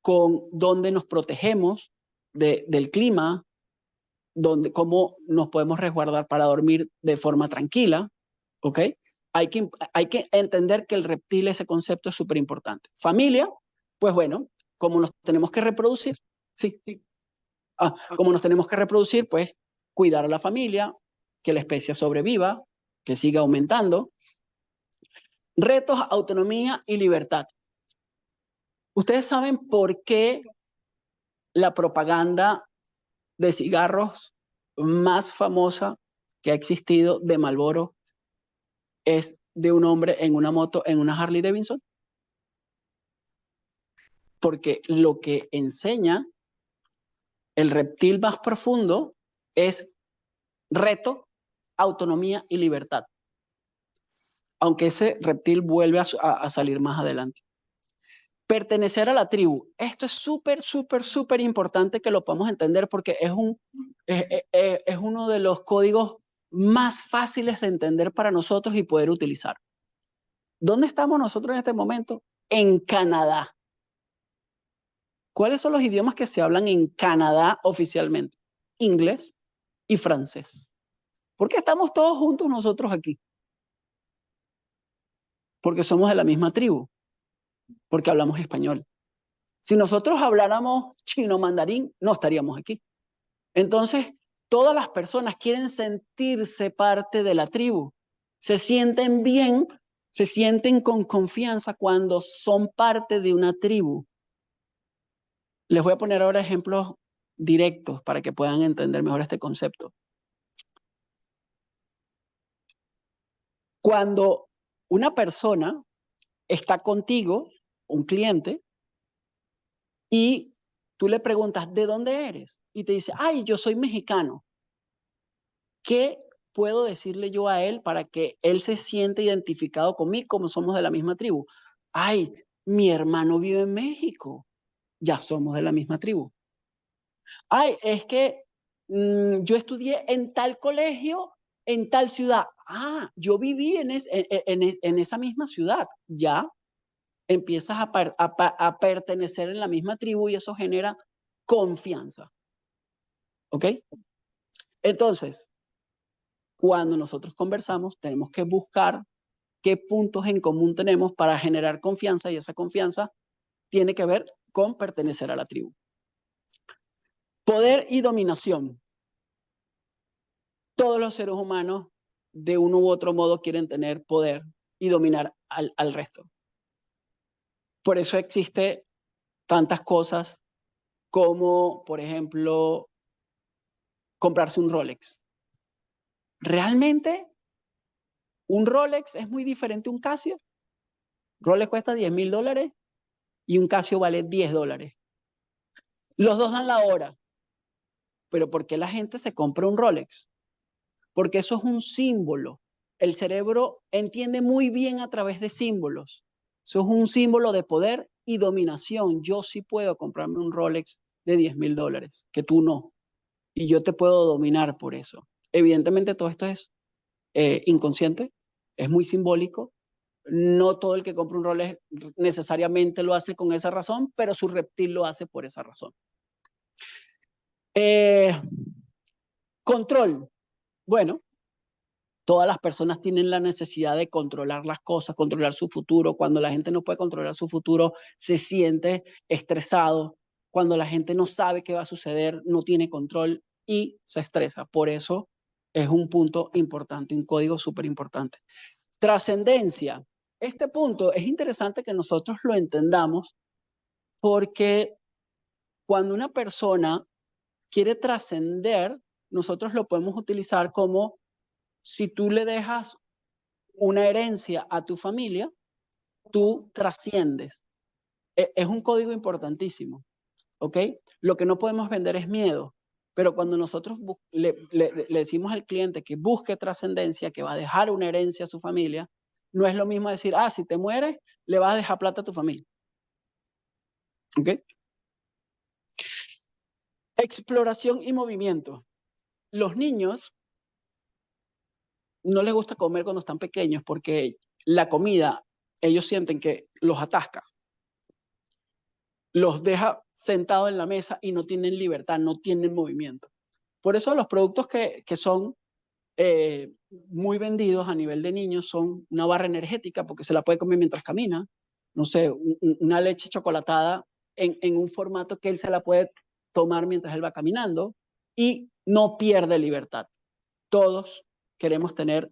[SPEAKER 1] Con dónde nos protegemos del clima, cómo nos podemos resguardar para dormir de forma tranquila, ¿ok? Hay que entender que el reptil, ese concepto es súper importante. Familia, pues bueno, como nos tenemos que reproducir, sí. Como nos tenemos que reproducir, pues cuidar a la familia, que la especie sobreviva, que siga aumentando. Retos, autonomía y libertad. ¿Ustedes saben por qué la propaganda de cigarros más famosa que ha existido de Marlboro es de un hombre en una moto, en una Harley Davidson? Porque lo que enseña el reptil más profundo es reto, autonomía y libertad. Aunque ese reptil vuelve a salir más adelante. Pertenecer a la tribu. Esto es súper importante que lo podamos entender porque es uno de los códigos más fáciles de entender para nosotros y poder utilizar. ¿Dónde estamos nosotros en este momento? En Canadá. ¿Cuáles son los idiomas que se hablan en Canadá oficialmente? Inglés y francés. ¿Por qué estamos todos juntos nosotros aquí? Porque somos de la misma tribu, porque hablamos español. Si nosotros habláramos chino mandarín, no estaríamos aquí. Entonces, todas las personas quieren sentirse parte de la tribu. Se sienten bien, se sienten con confianza cuando son parte de una tribu. Les voy a poner ahora ejemplos directos para que puedan entender mejor este concepto. Cuando una persona está contigo, un cliente, y tú le preguntas, ¿de dónde eres? Y te dice, ay, yo soy mexicano. ¿Qué puedo decirle yo a él para que él se sienta identificado conmigo como somos de la misma tribu? Ay, mi hermano vive en México. Ya somos de la misma tribu. Ay, es que yo estudié en tal colegio, en tal ciudad. Ah, yo viví en esa misma ciudad. Ya empiezas a pertenecer en la misma tribu y eso genera confianza. ¿Ok? Entonces, cuando nosotros conversamos, tenemos que buscar qué puntos en común tenemos para generar confianza y esa confianza tiene que ver con pertenecer a la tribu. Poder y dominación. Todos los seres humanos de uno u otro modo quieren tener poder y dominar al resto. Por eso existe tantas cosas como, por ejemplo, comprarse un Rolex. Realmente, un Rolex es muy diferente a un Casio. Rolex cuesta $10,000 y un Casio vale $10. Los dos dan la hora. Pero ¿por qué la gente se compra un Rolex? Porque eso es un símbolo. El cerebro entiende muy bien a través de símbolos. Eso es un símbolo de poder y dominación. Yo sí puedo comprarme un Rolex de $10,000, que tú no. Y yo te puedo dominar por eso. Evidentemente todo esto es inconsciente, es muy simbólico. No todo el que compra un Rolex necesariamente lo hace con esa razón, pero su reptil lo hace por esa razón. Control. Bueno, todas las personas tienen la necesidad de controlar las cosas, controlar su futuro. Cuando la gente no puede controlar su futuro, se siente estresado. Cuando la gente no sabe qué va a suceder, no tiene control y se estresa. Por eso es un punto importante, un código súper importante. Trascendencia. Este punto es interesante que nosotros lo entendamos porque cuando una persona quiere trascender, nosotros lo podemos utilizar como si tú le dejas una herencia a tu familia, tú trasciendes. Es un código importantísimo, ¿ok? Lo que no podemos vender es miedo, pero cuando nosotros le decimos al cliente que busque trascendencia, que va a dejar una herencia a su familia, no es lo mismo decir, ah, si te mueres, le vas a dejar plata a tu familia. ¿Ok? Exploración y movimiento. Los niños no les gusta comer cuando están pequeños porque la comida, ellos sienten que los atasca, los deja sentados en la mesa y no tienen libertad, no tienen movimiento. Por eso los productos que son muy vendidos a nivel de niños son una barra energética porque se la puede comer mientras camina, no sé, una leche chocolatada en un formato que él se la puede tomar mientras él va caminando y no pierde libertad. Todos queremos tener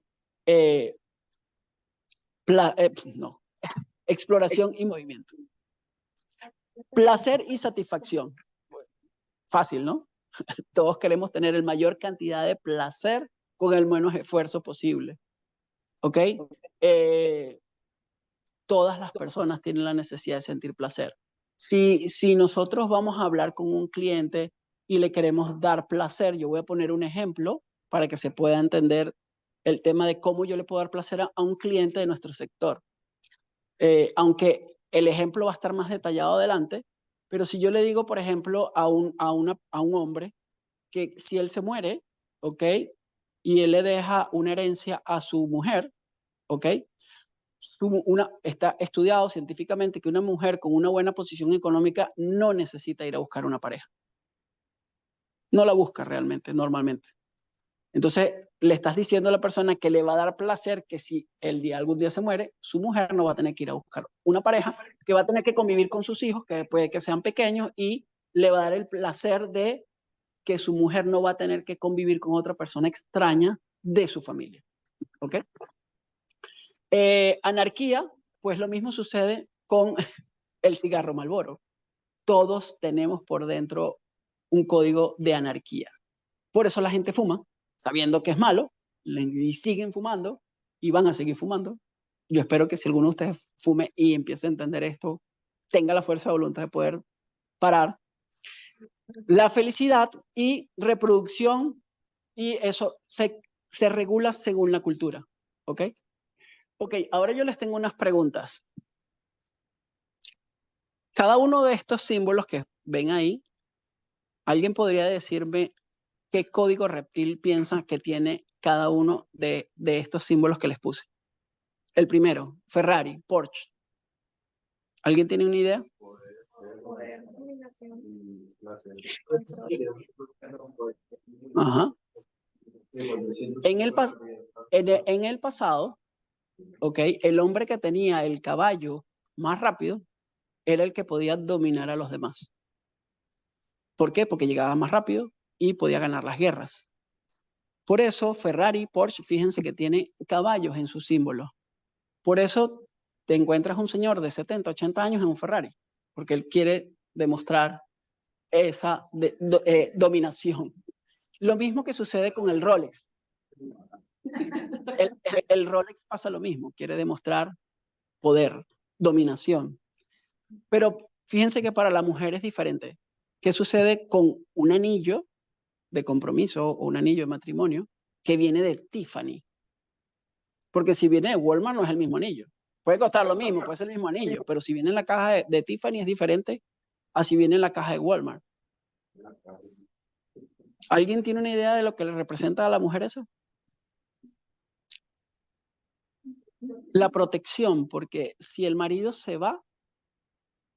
[SPEAKER 1] no, exploración y movimiento. Placer y satisfacción. Fácil, ¿no? Todos queremos tener el mayor cantidad de placer con el menos esfuerzo posible. ¿Ok? Todas las personas tienen la necesidad de sentir placer. Si nosotros vamos a hablar con un cliente y le queremos dar placer, yo voy a poner un ejemplo para que se pueda entender el tema de cómo yo le puedo dar placer a un cliente de nuestro sector. Aunque el ejemplo va a estar más detallado adelante, pero si yo le digo, por ejemplo, a un hombre que si él se muere, ¿ok? Y él le deja una herencia a su mujer, ¿ok? Está estudiado científicamente que una mujer con una buena posición económica no necesita ir a buscar una pareja. No la busca realmente, normalmente. Entonces, le estás diciendo a la persona que le va a dar placer que si algún día se muere, su mujer no va a tener que ir a buscar una pareja, que va a tener que convivir con sus hijos, que puede que sean pequeños, y le va a dar el placer de que su mujer no va a tener que convivir con otra persona extraña de su familia. ¿Ok? Anarquía, pues lo mismo sucede con el cigarro Marlboro. Todos tenemos por dentro un código de anarquía. Por eso la gente fuma, sabiendo que es malo, y siguen fumando y van a seguir fumando. Yo espero que si alguno de ustedes fume y empiece a entender esto, tenga la fuerza de voluntad de poder parar. La felicidad y reproducción, y eso se regula según la cultura. ¿Ok? Ok, ahora yo les tengo unas preguntas. Cada uno de estos símbolos que ven ahí, ¿alguien podría decirme qué código reptil piensa que tiene cada uno de estos símbolos que les puse? El primero, Ferrari, Porsche. ¿Alguien tiene una idea?
[SPEAKER 2] Poder, dominación,
[SPEAKER 1] Ajá. En el pasado, ¿ok? El hombre que tenía el caballo más rápido era el que podía dominar a los demás. ¿Por qué? Porque llegaba más rápido y podía ganar las guerras. Por eso Ferrari, Porsche, fíjense que tiene caballos en su símbolo. Por eso te encuentras un señor de 70, 80 años en un Ferrari, porque él quiere demostrar esa dominación. Lo mismo que sucede con el Rolex. El Rolex pasa lo mismo, quiere demostrar poder, dominación. Pero fíjense que para la mujer es diferente. ¿Qué sucede con un anillo de compromiso o un anillo de matrimonio que viene de Tiffany? Porque si viene de Walmart no es el mismo anillo. Puede costar lo mismo, puede ser el mismo anillo, pero si viene en la caja de Tiffany es diferente a si viene en la caja de Walmart. ¿Alguien tiene una idea de lo que le representa a la mujer eso? La protección, porque si el marido se va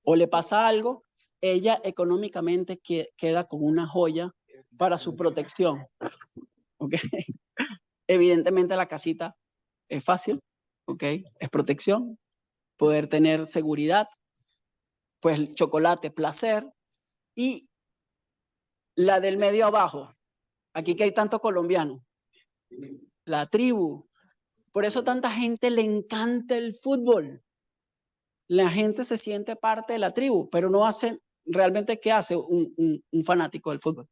[SPEAKER 1] o le pasa algo, ella económicamente queda con una joya para su protección. ¿Okay? Evidentemente la casita es fácil, ¿ok? Es protección, poder tener seguridad, pues el chocolate, placer, y la del medio abajo, aquí que hay tanto colombiano, la tribu. Por eso tanta gente le encanta el fútbol. La gente se siente parte de la tribu, pero no hace, realmente, ¿qué hace un fanático del fútbol?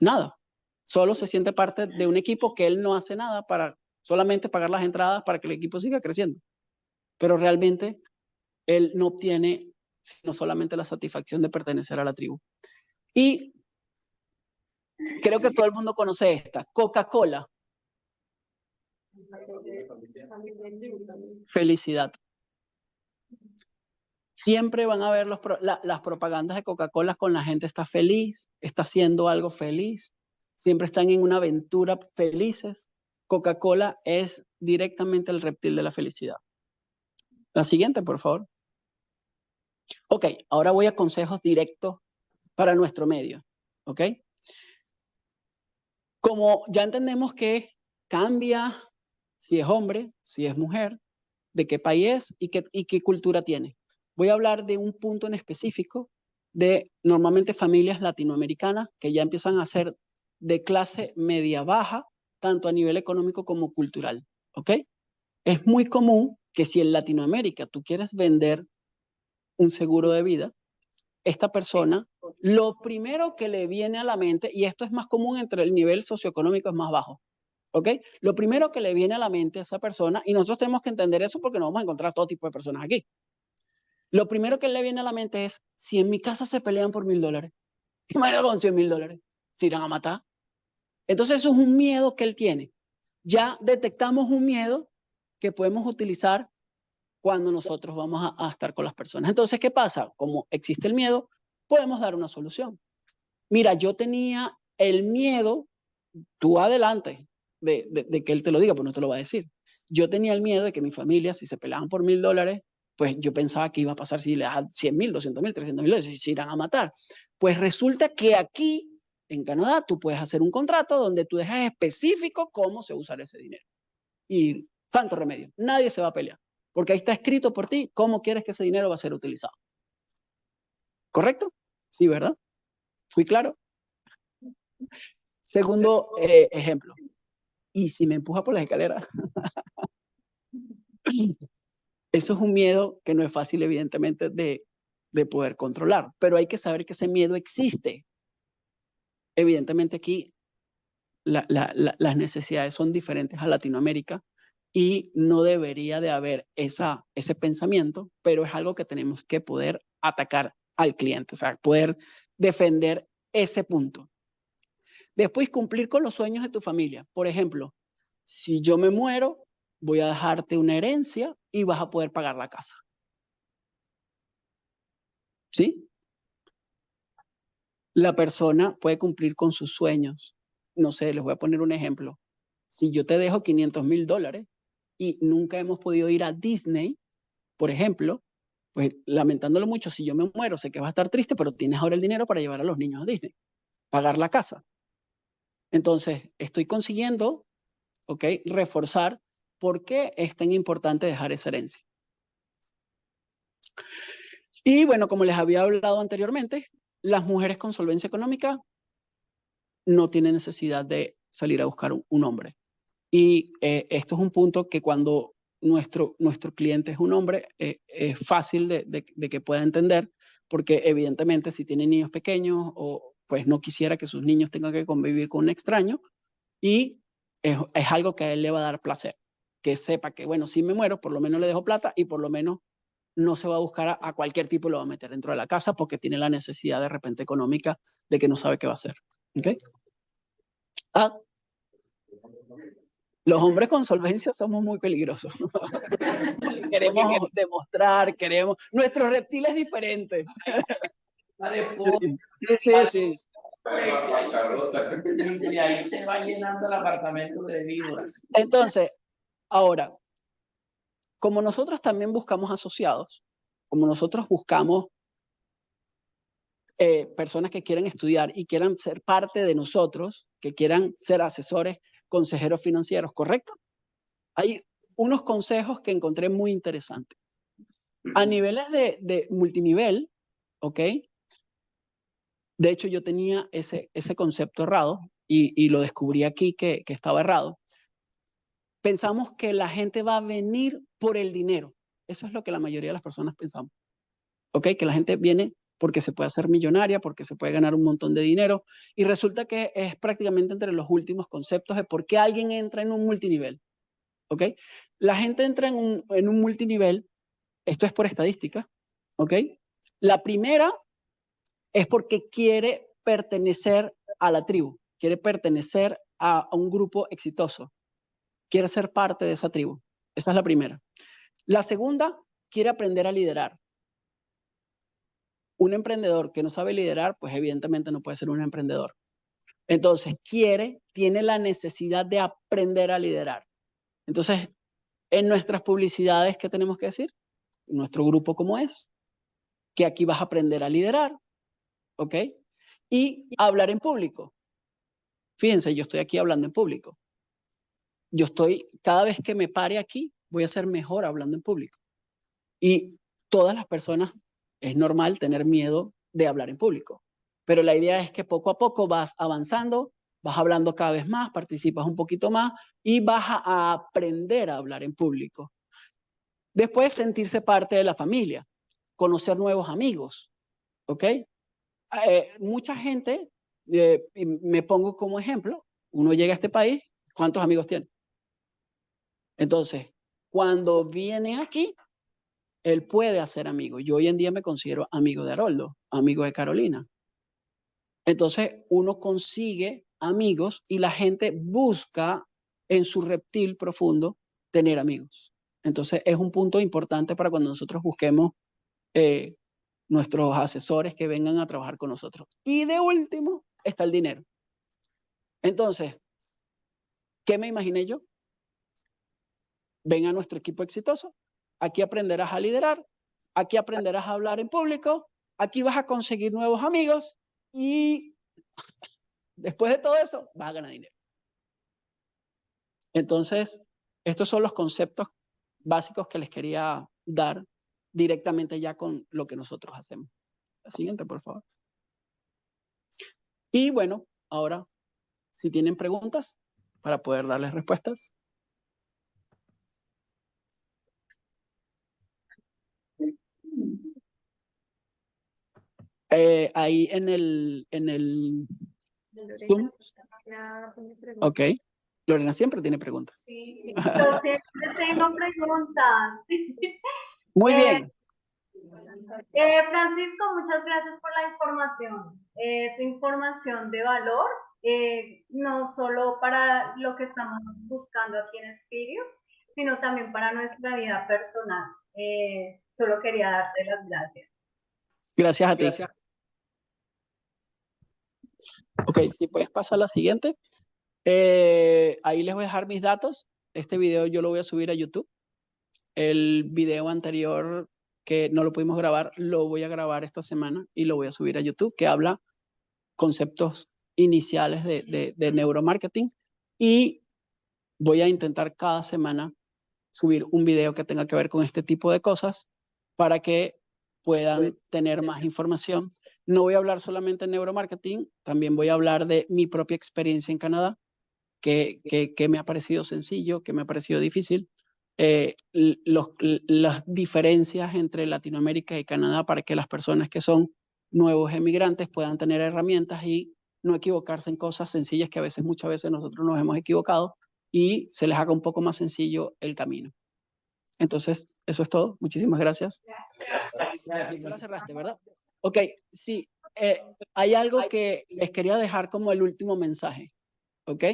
[SPEAKER 1] Nada. Solo se siente parte de un equipo que él no hace nada para solamente pagar las entradas para que el equipo siga creciendo. Pero realmente él no obtiene sino solamente la satisfacción de pertenecer a la tribu. Y creo que todo el mundo conoce esta, Coca-Cola. Felicidad. Siempre van a ver las propagandas de Coca-Cola con la gente está feliz, está haciendo algo feliz, siempre están en una aventura felices. Coca-Cola es directamente el reptil de la felicidad. La siguiente, por favor. Ok, ahora voy a consejos directos para nuestro medio. Ok. Como ya entendemos que cambia si es hombre, si es mujer, de qué país es y qué cultura tiene. Voy a hablar de un punto en específico de normalmente familias latinoamericanas que ya empiezan a ser de clase media baja, tanto a nivel económico como cultural. ¿Ok? Es muy común que si en Latinoamérica tú quieres vender un seguro de vida, esta persona, lo primero que le viene a la mente, y esto es más común entre el nivel socioeconómico es más bajo, ¿ok? Lo primero que le viene a la mente a esa persona, y nosotros tenemos que entender eso porque no vamos a encontrar todo tipo de personas aquí. Lo primero que le viene a la mente es, si en mi casa se pelean por $1,000, imagínate con $100,000, se irán a matar. Entonces eso es un miedo que él tiene. Ya detectamos un miedo que podemos utilizar cuando nosotros vamos a estar con las personas. Entonces, ¿qué pasa? Como existe el miedo, podemos dar una solución. Mira, yo tenía el miedo, tú adelante, de que él te lo diga, pues no te lo va a decir. Yo tenía el miedo de que mi familia, si se peleaban por $1000, pues yo pensaba que iba a pasar si le daban 100,000, 200,000, 300,000, si se irán a matar. Pues resulta que aquí, en Canadá, tú puedes hacer un contrato donde tú dejas específico cómo se usa ese dinero. Y santo remedio, nadie se va a pelear, porque ahí está escrito por ti cómo quieres que ese dinero va a ser utilizado. ¿Correcto? Sí, ¿verdad? ¿Fui claro? Segundo ejemplo. ¿Y si me empuja por las escaleras? Eso es un miedo que no es fácil, evidentemente, de poder controlar, pero hay que saber que ese miedo existe. Evidentemente aquí las necesidades son diferentes a Latinoamérica y no debería de haber ese pensamiento, pero es algo que tenemos que poder atacar al cliente, o sea, poder defender ese punto. Después, cumplir con los sueños de tu familia. Por ejemplo, si yo me muero, voy a dejarte una herencia y vas a poder pagar la casa. ¿Sí? La persona puede cumplir con sus sueños. No sé, les voy a poner un ejemplo. Si yo te dejo $500,000 y nunca hemos podido ir a Disney, por ejemplo, pues lamentándolo mucho, si yo me muero, sé que vas a estar triste, pero tienes ahora el dinero para llevar a los niños a Disney, pagar la casa. Entonces, estoy consiguiendo, ¿ok? Reforzar por qué es tan importante dejar esa herencia. Y bueno, como les había hablado anteriormente, las mujeres con solvencia económica no tienen necesidad de salir a buscar un hombre. Y esto es un punto que cuando nuestro cliente es un hombre, es fácil de que pueda entender, porque evidentemente si tiene niños pequeños o pues no quisiera que sus niños tengan que convivir con un extraño, y es algo que a él le va a dar placer, que sepa que, bueno, si me muero, por lo menos le dejo plata y por lo menos no se va a buscar a cualquier tipo y lo va a meter dentro de la casa porque tiene la necesidad de repente económica de que no sabe qué va a hacer. ¿Okay? Ah, los hombres con solvencia somos muy peligrosos. Queremos demostrar, queremos... Nuestro reptil es diferente. Sí, sí, sí.
[SPEAKER 3] Y ahí se va llenando el apartamento de víboras.
[SPEAKER 1] Entonces, ahora, como nosotros también buscamos asociados, como nosotros buscamos personas que quieran estudiar y quieran ser parte de nosotros, que quieran ser asesores, consejeros financieros, ¿correcto? Hay unos consejos que encontré muy interesantes. A niveles de multinivel, ¿ok? De hecho, yo tenía ese concepto errado y lo descubrí aquí que estaba errado. Pensamos que la gente va a venir por el dinero. Eso es lo que la mayoría de las personas pensamos. ¿Ok? Que la gente viene porque se puede hacer millonaria, porque se puede ganar un montón de dinero. Y resulta que es prácticamente entre los últimos conceptos de por qué alguien entra en un multinivel. ¿Ok? La gente entra en un multinivel, esto es por estadística, ¿ok? La primera es porque quiere pertenecer a la tribu, quiere pertenecer a un grupo exitoso, quiere ser parte de esa tribu. Esa es la primera. La segunda, quiere aprender a liderar. Un emprendedor que no sabe liderar, pues evidentemente no puede ser un emprendedor. Entonces, tiene la necesidad de aprender a liderar. Entonces, en nuestras publicidades, ¿qué tenemos que decir? Nuestro grupo, ¿cómo es? Que aquí vas a aprender a liderar, ¿ok? Y hablar en público. Fíjense, yo estoy aquí hablando en público. Cada vez que me pare aquí, voy a ser mejor hablando en público. Y todas las personas, es normal tener miedo de hablar en público. Pero la idea es que poco a poco vas avanzando, vas hablando cada vez más, participas un poquito más y vas a aprender a hablar en público. Después, sentirse parte de la familia, conocer nuevos amigos, ¿ok? Mucha gente, me pongo como ejemplo, uno llega a este país, ¿cuántos amigos tiene? Entonces, cuando viene aquí, él puede hacer amigos. Yo hoy en día me considero amigo de Haroldo, amigo de Carolina. Entonces, uno consigue amigos y la gente busca en su reptil profundo tener amigos. Entonces, es un punto importante para cuando nosotros busquemos nuestros asesores que vengan a trabajar con nosotros. Y de último, está el dinero. Entonces, ¿qué me imaginé yo? Ven a nuestro equipo exitoso. Aquí aprenderás a liderar. Aquí aprenderás a hablar en público. Aquí vas a conseguir nuevos amigos. Y después de todo eso, vas a ganar dinero. Entonces, estos son los conceptos básicos que les quería dar directamente ya con lo que nosotros hacemos. La siguiente, por favor. Y bueno, ahora, si tienen preguntas para poder darles respuestas. Ahí en el Zoom. Ok. Lorena siempre tiene preguntas.
[SPEAKER 2] Sí, yo siempre tengo preguntas.
[SPEAKER 1] Muy bien.
[SPEAKER 2] Francisco, muchas gracias por la información. Es información de valor, no solo para lo que estamos buscando aquí en Spirio, sino también para nuestra vida personal. Solo quería darte las gracias.
[SPEAKER 1] Gracias a ti. Ok, si puedes pasar a la siguiente. Ahí les voy a dejar mis datos. Este video yo lo voy a subir a YouTube. El video anterior que no lo pudimos grabar, lo voy a grabar esta semana y lo voy a subir a YouTube, que habla conceptos iniciales de neuromarketing. Y voy a intentar cada semana subir un video que tenga que ver con este tipo de cosas para que puedan tener más información. No voy a hablar solamente de neuromarketing, también voy a hablar de mi propia experiencia en Canadá, que me ha parecido sencillo, que me ha parecido difícil, las diferencias entre Latinoamérica y Canadá para que las personas que son nuevos emigrantes puedan tener herramientas y no equivocarse en cosas sencillas que muchas veces nosotros nos hemos equivocado y se les haga un poco más sencillo el camino. Entonces, eso es todo. Muchísimas gracias. Gracias. La cerraste, ¿verdad? Ok, sí. Hay algo que les quería dejar como el último mensaje. ¿Ok?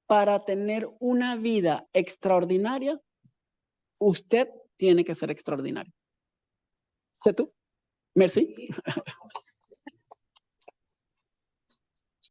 [SPEAKER 1] Para tener una vida extraordinaria, usted tiene que ser extraordinario. ¿Sé tú? Merci.